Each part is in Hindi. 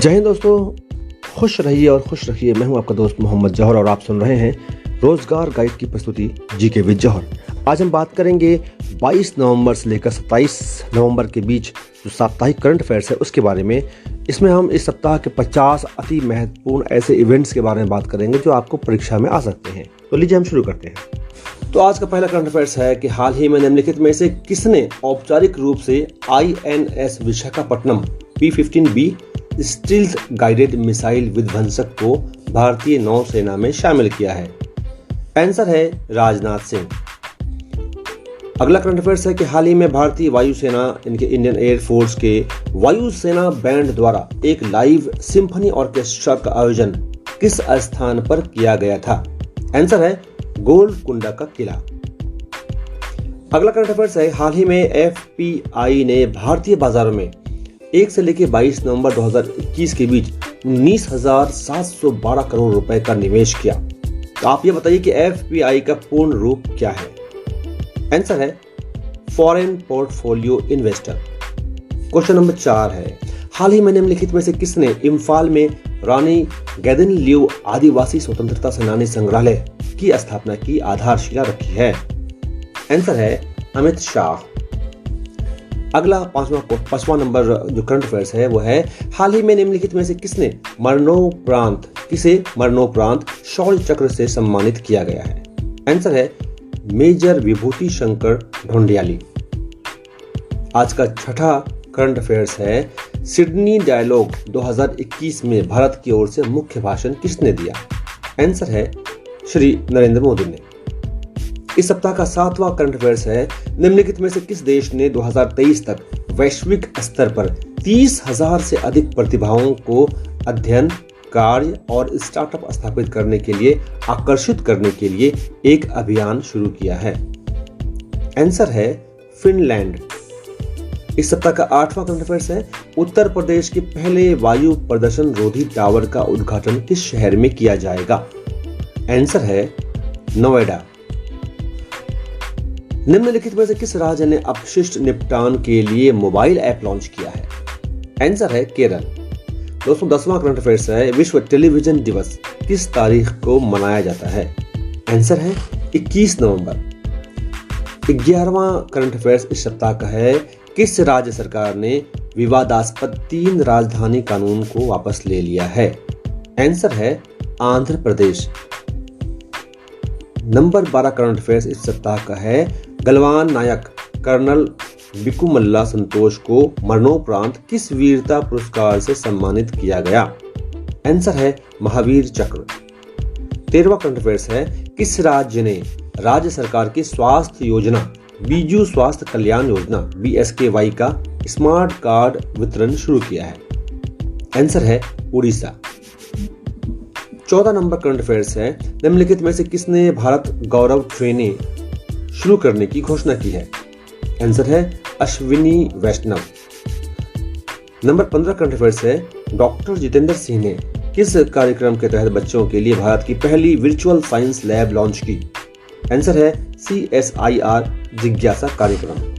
जय हिंद दोस्तों, खुश रहिए और खुश रखिए। मैं हूं आपका दोस्त मोहम्मद जौहर और आप सुन रहे हैं रोजगार गाइड की प्रस्तुति जीके विद जौहर। आज हम बात करेंगे 22 नवंबर से लेकर 27 नवंबर के बीच जो साप्ताहिक करंट अफेयर्स है उसके बारे में। इसमें हम इस सप्ताह के 50 अति महत्वपूर्ण ऐसे इवेंट्स के बारे में बात करेंगे जो आपको परीक्षा में आ सकते हैं। तो लीजिए हम शुरू करते हैं। तो आज का पहला करंट अफेयर्स है कि हाल ही में निम्नलिखित में से किसने औपचारिक रूप से INS Visakhapatnam P-15B stealth guided missile विध्वंसक को भारतीय नौसेना में शामिल किया है? आंसर है राजनाथ सिंह। अगला करंट अफेयर्स है कि हाल ही में भारतीय वायुसेना इनके इंडियन एयरफोर्स के वायुसेना बैंड द्वारा एक लाइव सिम्फनी ऑर्केस्ट्रा का आयोजन किस स्थान पर किया गया था? आंसर है गोलकुंडा का किला। अगला करंट अफेयर्स है हाल ही में FPI ने भारतीय बाजारों में 1 से लेकर 22 नवंबर 2021 के बीच 19,712 करोड़ रुपए का निवेश किया। तो आप ये बताइए कि FPI का पूर्ण रूप क्या है? आंसर है foreign portfolio investor. Question number 4 है हाल ही में निम्नलिखित में से किसने इम्फाल में रानी गैदिनलिऊ आदिवासी स्वतंत्रता सेनानी संग्रहालय की स्थापना की आधारशिला रखी है? आंसर है अमित शाह। अगला पांचवा नंबर जो करंट अफेयर्स है वो है हाल ही में निम्नलिखित में से किसे मरणोपरांत शौर्य चक्र से सम्मानित किया गया है? आंसर है मेजर विभूति शंकर ढोंडियाली। आज का छठा करंट अफेयर्स है सिडनी डायलॉग 2021 में भारत की ओर से मुख्य भाषण किसने दिया? आंसर है श्री नरेंद्र मोदी ने। इस सप्ताह का 7वां करंट अफेयर्स है निम्नलिखित में से किस देश ने 2023 तक वैश्विक स्तर पर 30,000 से अधिक प्रतिभाओं को अध्ययन, कार्य और स्टार्टअप स्थापित करने के लिए आकर्षित करने के लिए एक अभियान शुरू किया है? आंसर है फिनलैंड। इस सप्ताह का 8वां करंट अफेयर्स है उत्तर प्रदेश के पहले वायु प्रदूषण रोधी टावर का उद्घाटन किस शहर में किया जाएगा? आंसर है नोएडा। निम्नलिखित में से किस राज्य ने अपशिष्ट निपटान के लिए मोबाइल ऐप लॉन्च किया है? आंसर है केरल। दोस्तों 10वां करंट अफेयर्स है विश्व टेलीविजन दिवस किस तारीख को मनाया जाता है? आंसर है 21 नवंबर। 11वां करंट अफेयर्स इस सप्ताह का है किस राज्य सरकार ने विवादास्पद 3 राजधानी कानून को वापस ले लिया है? आंसर है Andhra Pradesh. Number 12 current affairs इस सप्ताह का है गलवान नायक कर्नल बिकुमल्ला संतोष को मरणोपरांत किस वीरता पुरस्कार से सम्मानित किया गया? आंसर है महावीर चक्र। 13वां करंट अफेयर्स है किस राज्य ने राज्य सरकार की स्वास्थ्य योजना बीजू स्वास्थ्य कल्याण योजना BSKY का स्मार्ट कार्ड वितरण शुरू किया है? आंसर है उड़ीसा। 14 नंबर करंट अफेयर्स है निम्नलिखित में से किसने भारत गौरव ट्रेनें शुरू करने की घोषणा की है? आंसर है अश्विनी वैष्णव। नंबर 15 करंट अफेयर्स है डॉक्टर जितेंद्र सिंह ने किस कार्यक्रम के तहत बच्चों के लिए भारत की पहली वर्चुअल साइंस लैब लॉन्च की? आंसर है CSIR जिज्ञासा कार्यक्रम।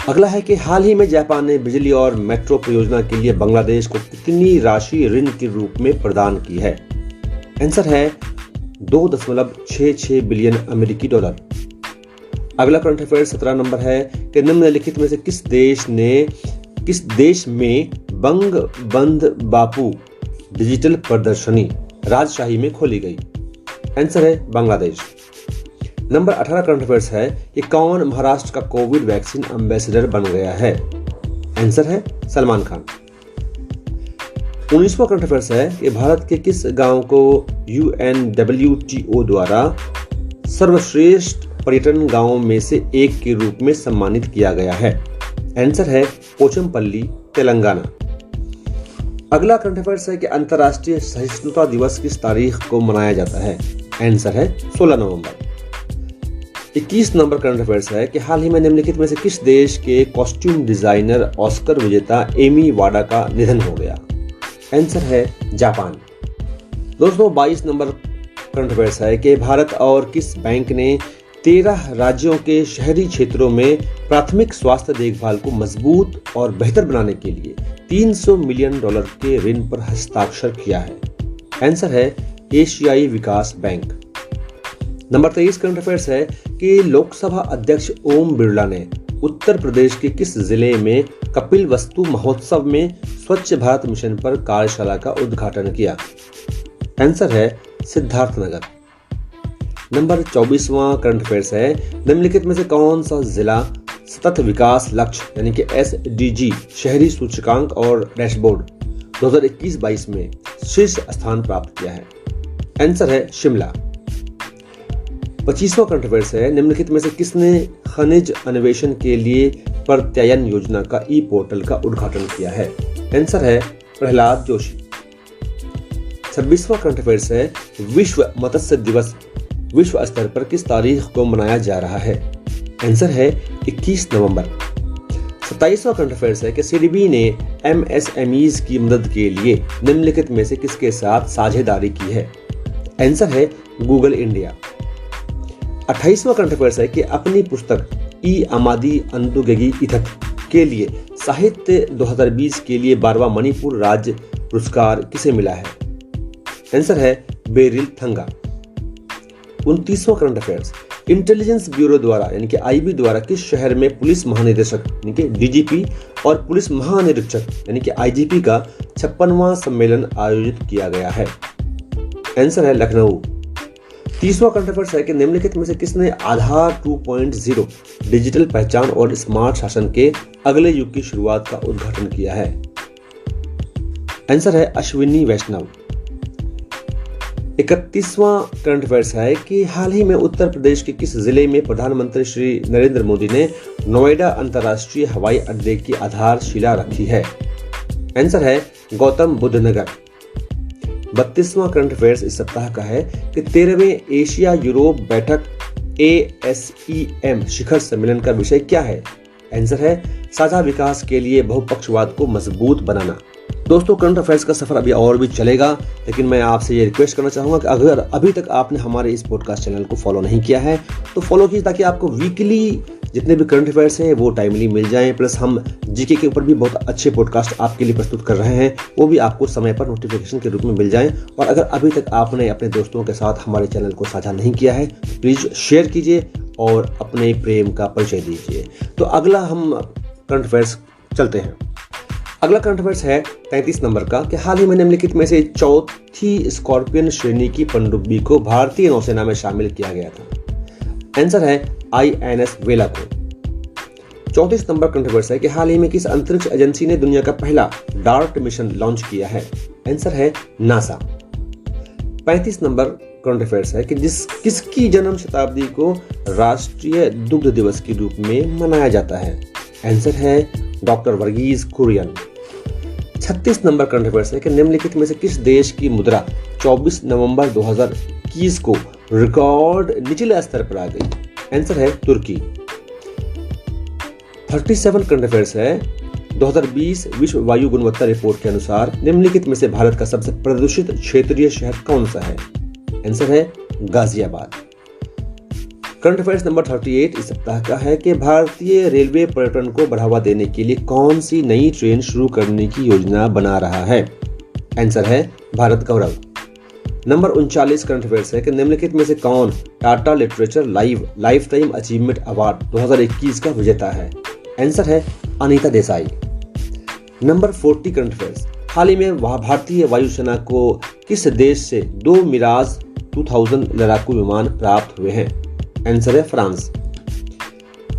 अगला है कि हाल ही में जापान ने बिजली और मेट्रो परियोजना के लिए बांग्लादेश को कितनी राशि ऋण के रूप में प्रदान की है? आंसर है 2.66 बिलियन अमेरिकी डॉलर। अगला करंट अफेयर 17 नंबर है कि निम्नलिखित में से किस देश में बंग बंध बापू डिजिटल प्रदर्शनी राजशाही में खोली गई? आंसर है बांग्लादेश। नंबर 18 करंट अफेयर्स है कि कौन महाराष्ट्र का कोविड वैक्सीन एम्बेसडर बन गया है? आंसर है सलमान खान। 19वां करंट अफेयर्स है कि भारत के किस गांव को UNWTO द्वारा सर्वश्रेष्ठ पर्यटन गांवों में से एक के रूप में सम्मानित किया गया है? आंसर है पोचमपल्ली, तेलंगाना। अगला करंट अफेयर्स है कि अंतर्राष्ट्रीय सहिष्णुता दिवस किस तारीख को मनाया जाता है? आंसर है 16 नवंबर। 21 नंबर करंट अफेयर्स है कि हाल ही में निम्नलिखित में से किस देश के कॉस्ट्यूम डिजाइनर ऑस्कर विजेता एमी वाडा का निधन हो गया? आंसर है जापान। दोस्तों 22 नंबर करंट अफेयर्स है कि भारत और किस बैंक ने 13 राज्यों के शहरी क्षेत्रों में प्राथमिक स्वास्थ्य देखभाल को मजबूत और बेहतर बनाने के लिए $300 मिलियन के ऋण पर हस्ताक्षर किया है। आंसर है एशियाई विकास बैंक। नंबर 23 करंट अफेयर्स है कि लोकसभा अध्यक्ष ओम बिरला ने उत्तर प्रदेश के किस जिले में कपिल वस्तु महोत्सव में स्वच्छ भारत मिशन पर कार्यशाला का उद्घाटन किया? आंसर है सिद्धार्थनगर। नंबर 24वां करंट अफेयर्स है, निम्नलिखित में से कौन सा जिला सतत विकास लक्ष्य यानी कि SDG शहरी सूचकांक और डैशबोर्ड 2021-22 में शीर्ष स्थान प्राप्त किया है? आंसर है शिमला। 25वां करंट अफेयर्स है, निम्नलिखित में से किसने खनिज अन्वेषण के लिए प्रत्यायन योजना का ई-पोर्टल का उद्घाटन किया है? आंसर है प्रहलाद जोशी। 26वां करंट अफेयर्स है, विश्व मत्स्य दिवस विश्व स्तर पर किस तारीख को मनाया जा रहा है? आंसर है 21 नवंबर। 27वां करंट अफेयर्स है कि सिडबी ने MSMEs की मदद के लिए निम्नलिखित में से किसके साथ साझेदारी की है? आंसर है गूगल इंडिया। 28वां करंट अफेयर्स है कि अपनी पुस्तक ई अमादी अंदुगेगी इथक के लिए साहित्य 2020 के लिए 12वां मणिपुर राज्य पुरस्कार किसे मिला है? आंसर है बेरिल थंगा। 29वां करंट अफेयर्स, इंटेलिजेंस ब्यूरो द्वारा यानी कि IB द्वारा किस शहर में पुलिस महानिदेशक यानी कि DGP और पुलिस महानिरीक्षक यानी कि IGP का 56वां सम्मेलन आयोजित किया गया है? आंसर है लखनऊ। 30वां करंट अफेयर्स है कि निम्नलिखित में से किसने आधार 2.0 डिजिटल पहचान और स्मार्ट शासन के अगले युग की शुरुआत का उद्घाटन किया है? आंसर है अश्विनी वैष्णव। 31वां करंट अफेयर्स है कि हाल ही में उत्तर प्रदेश के किस जिले में प्रधानमंत्री श्री नरेंद्र मोदी ने नोएडा अंतर्राष्ट्रीय हवाई अड्डे की आधारशिला रखी है? आंसर है गौतम बुद्ध नगर। 32वां करंट अफेयर्स इस सप्ताह का है कि 13वें एशिया यूरोप बैठक ASEM शिखर सम्मेलन का विषय क्या है? आंसर है साझा विकास के लिए बहुपक्षवाद को मजबूत बनाना। दोस्तों, करंट अफेयर्स का सफर अभी और भी चलेगा, लेकिन मैं आपसे ये रिक्वेस्ट करना चाहूंगा कि अगर अभी तक आपने हमारे इस पॉडकास्ट चैनल को फॉलो नहीं किया है तो फॉलो कीजिए, ताकि आपको वीकली जितने भी करंट अफेयर्स हैं वो टाइमली मिल जाएं। प्लस हम जीके के ऊपर भी बहुत अच्छे पॉडकास्ट आपके लिए प्रस्तुत कर रहे हैं, वो भी आपको समय पर नोटिफिकेशन के रूप में मिल जाएं। और अगर अभी तक आपने अपने दोस्तों के साथ हमारे चैनल को साझा नहीं किया है तो प्लीज शेयर कीजिए और अपने प्रेम का परिचय दीजिए। तो अगला हम करंट अफेयर्स चलते हैं। अगला करंट अफेयर्स है 33 नंबर का कि हाल ही में निम्नलिखित में से चौथी स्कॉर्पियन श्रेणी की पनडुब्बी को भारतीय नौसेना में शामिल किया गया था? आंसर है INS वेला को। 34 नंबर करंट अफेयर्स है कि हाल ही में किस अंतरिक्ष एजेंसी ने दुनिया का पहला डार्ट मिशन लॉन्च किया है? आंसर है नासा। 35 नंबर करंट अफेयर्स है कि किसकी जन्म शताब्दी को राष्ट्रीय दुग्ध दिवस के रूप में मनाया जाता है? आंसर है doctor Verghese Kurien. 36 number current affairs है कि निम्नलिखित में से किस देश की मुद्रा 24 नवंबर 2021 को रिकॉर्ड निचले स्तर पर आ गई? आंसर है तुर्की। 37 करंट अफेयर्स है 2020 विश्व वायु गुणवत्ता रिपोर्ट के अनुसार निम्नलिखित में से भारत का सबसे प्रदूषित क्षेत्रीय शहर कौन सा है? आंसर है गाजियाबाद। करंट अफेयर्स नंबर 38 इस सप्ताह का है कि भारतीय रेलवे पर्यटन को बढ़ावा देने के लिए कौन सी नई ट्रेन शुरू करने की योजना बना रहा है? आंसर है Bharat Gaurav. Number 39 current affairs है कि निम्नलिखित में से कौन Tata literature lifetime achievement award 2021 का विजेता है? आंसर है Anita Desai. Number 40 current affairs, हाल ही में भारतीय वायुसेना को किस देश से 2 मिराज 2000 लड़ाकू विमान प्राप्त हुए हैं? आंसर है फ्रांस।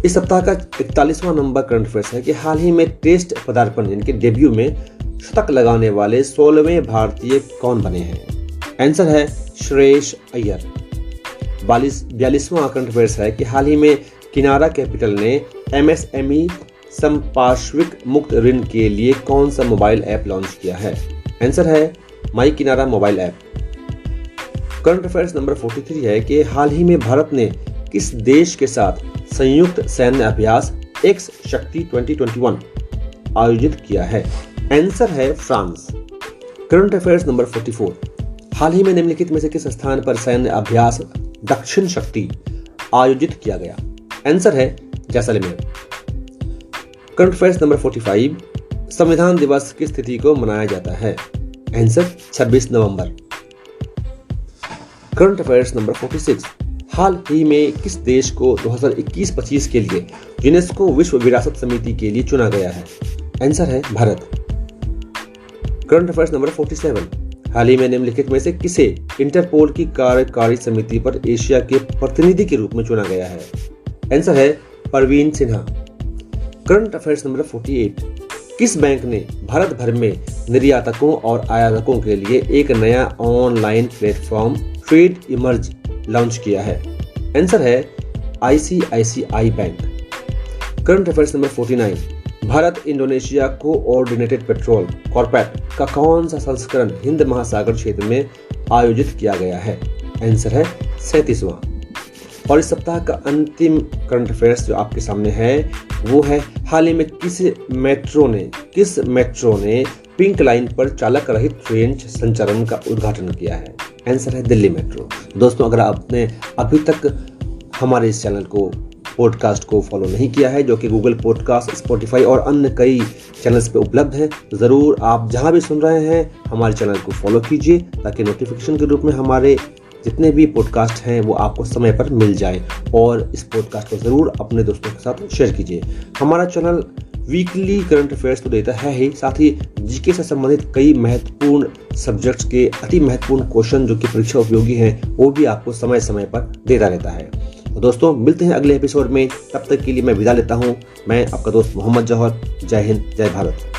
इस सप्ताह का 41वां नंबर करंट अफेयर्स है कि हाल ही में टेस्ट पदार्पण यानी कि डेब्यू में शतक लगाने वाले 16वें भारतीय कौन बने हैं? आंसर है श्रेयस अय्यर। 42वां करंट अफेयर्स है कि हाल ही में किनारा कैपिटल ने MSME संपार्श्विक मुक्त ऋण के लिए कौन सा मोबाइल ऐप लॉन्च किया है? आंसर है माई किनारा mobile app. Current affairs number 43 है कि हाल ही में भारत ने किस देश के साथ संयुक्त सैन्य अभ्यास एक्स शक्ति 2021 आयोजित किया है? आंसर है फ्रांस। करंट अफेयर्स नंबर 44, हाल ही में निम्नलिखित में से किस स्थान पर सैन्य अभ्यास दक्षिण शक्ति आयोजित किया गया? आंसर है जैसलमेर। करंट अफेयर्स नंबर 45, संविधान दिवस किस तिथि को मनाया जाता है? आंसर 26 नवंबर। करंट अफेयर्स नंबर 46, हाल ही में किस देश को 2021-25 के लिए यूनेस्को विश्व विरासत समिति के लिए चुना गया है? आंसर है भारत। करंट अफेयर्स नंबर 47, हाल ही में निम्नलिखित में से किसे इंटरपोल की कार्यकारी समिति पर एशिया के प्रतिनिधि के रूप में चुना गया है? आंसर है Parveen Sinha. Current affairs number 48, किस बैंक ने भारत भर में निर्यातकों और आयातकों के लिए एक नया online platform trade emerge launch किया है? आंसर है ICICI bank. Current affairs number 49, Bharat Indonesia coordinated patrol CORPAT का कौन सा संस्करण हिंद महासागर क्षेत्र में आयोजित किया गया है? आंसर है 37वां। और इस सप्ताह का अंतिम करंट अफेयर्स जो आपके सामने है वो है, हाल ही में किस मेट्रो ने पिंक लाइन पर चालक रहित ट्रेन संचालन का उद्घाटन किया है? आंसर है दिल्ली मेट्रो। दोस्तों, अगर आपने अभी तक हमारे इस चैनल को पॉडकास्ट को फॉलो नहीं किया है, जो कि गूगल पॉडकास्ट, स्पॉटिफाई और अन्य कई चैनल्स पे उपलब्ध है, तो ज़रूर आप जहां भी सुन रहे हैं हमारे चैनल को फॉलो कीजिए ताकि नोटिफिकेशन के रूप में हमारे जितने भी पॉडकास्ट हैं वो आपको समय पर मिल जाए। और इस पॉडकास्ट को ज़रूर अपने दोस्तों के साथ शेयर कीजिए। हमारा चैनल वीकली करंट अफेयर्स तो देता है ही, साथ ही जीके से संबंधित कई महत्वपूर्ण सब्जेक्ट्स के अति महत्वपूर्ण क्वेश्चन जो कि परीक्षा उपयोगी हैं वो भी आपको समय समय पर देता रहता है। तो दोस्तों, मिलते हैं अगले एपिसोड में। तब तक के लिए मैं विदा लेता हूँ। मैं आपका दोस्त मोहम्मद जौहर। जय हिंद, जय भारत।